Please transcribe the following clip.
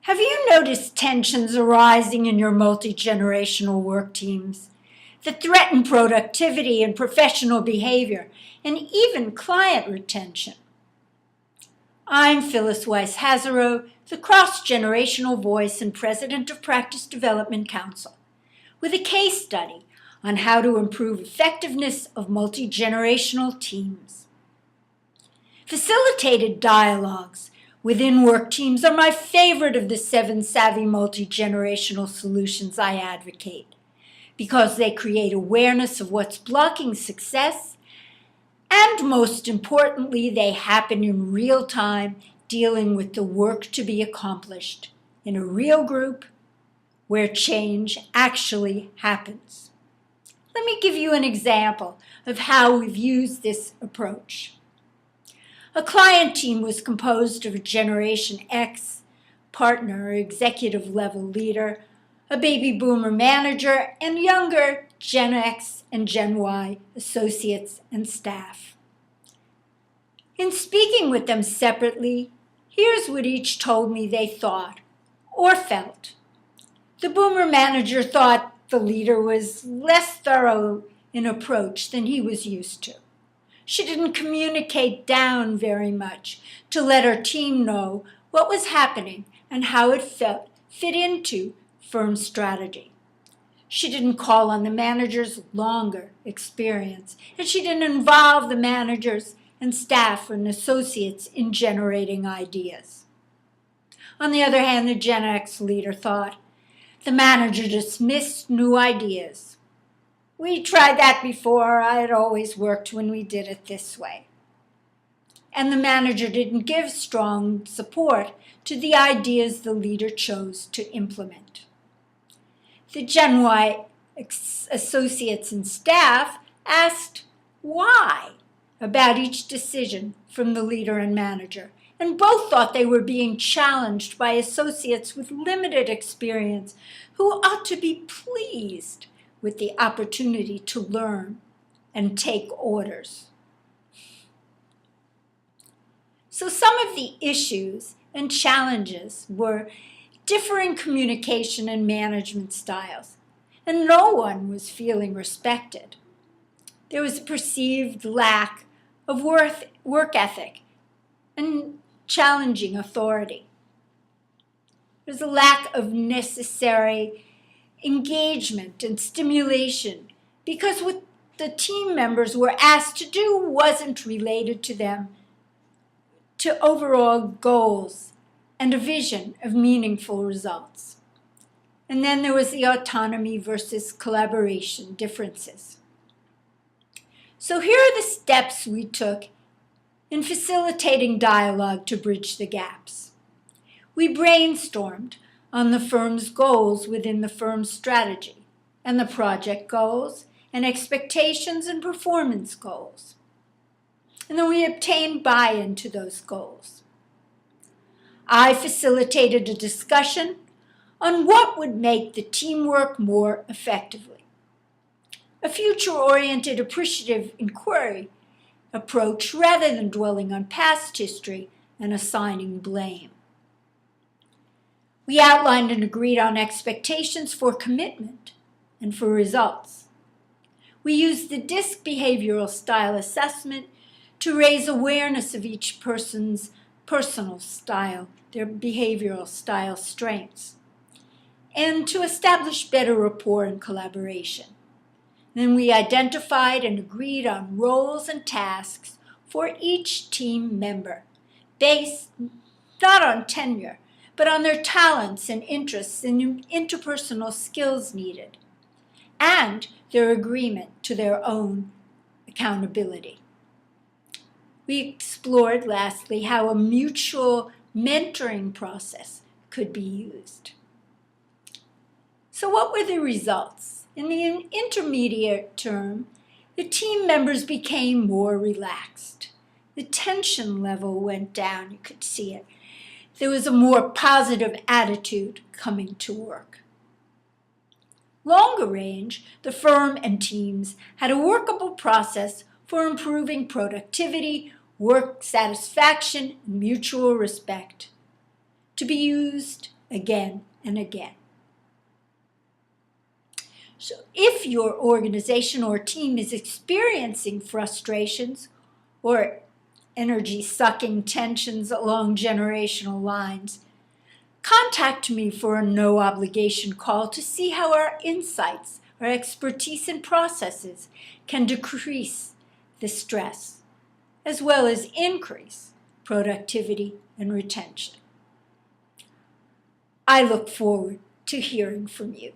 Have you noticed tensions arising in your multi-generational work teams that threaten productivity and professional behavior and even client retention? I'm Phyllis Weiss Haserot, the cross-generational voice and president of Practice Development Council, with a case study on how to improve effectiveness of multi-generational teams. Facilitated dialogues within work teams are my favorite of the 7 savvy multi-generational solutions I advocate, because they create awareness of what's blocking success, and most importantly, they happen in real time, dealing with the work to be accomplished in a real group where change actually happens. Let me give you an example of how we've used this approach. A client team was composed of a Generation X partner or executive level leader, a baby boomer manager, and younger Gen X and Gen Y associates and staff. In speaking with them separately, here's what each told me they thought or felt. The boomer manager thought the leader was less thorough in approach than he was used to. She didn't communicate down very much to let her team know what was happening and how it fit into firm strategy. She didn't call on the manager's longer experience, and she didn't involve the managers and staff and associates in generating ideas. On the other hand, the Gen X leader thought the manager dismissed new ideas. We tried that before. It always worked when we did it this way. And the manager didn't give strong support to the ideas the leader chose to implement. The Gen Y associates and staff asked why about each decision from the leader and manager, and both thought they were being challenged by associates with limited experience who ought to be pleased with the opportunity to learn and take orders. So some of the issues and challenges were differing communication and management styles, and no one was feeling respected. There was a perceived lack of work ethic and challenging authority. There's a lack of necessary engagement and stimulation because what the team members were asked to do wasn't related to them, to overall goals and a vision of meaningful results. And then there was the autonomy versus collaboration differences. So here are the steps we took in facilitating dialogue to bridge the gaps. We brainstormed on the firm's goals within the firm's strategy, and the project goals, and expectations and performance goals. And then we obtained buy-in to those goals. I facilitated a discussion on what would make the team work more effectively. A future-oriented, appreciative inquiry approach rather than dwelling on past history and assigning blame. We outlined and agreed on expectations for commitment and for results. We used the DISC behavioral style assessment to raise awareness of each person's personal style, their behavioral style strengths, and to establish better rapport and collaboration. Then we identified and agreed on roles and tasks for each team member, based not on tenure, but on their talents and interests and interpersonal skills needed, and their agreement to their own accountability. We explored, lastly, how a mutual mentoring process could be used. So what were the results? In the intermediate term, the team members became more relaxed. The tension level went down, you could see it. There was a more positive attitude coming to work. Longer range, the firm and teams had a workable process for improving productivity, work satisfaction, and mutual respect, to be used again and again. So if your organization or team is experiencing frustrations or energy-sucking tensions along generational lines, contact me for a no-obligation call to see how our insights, our expertise and processes can decrease the stress, as well as increase productivity and retention. I look forward to hearing from you.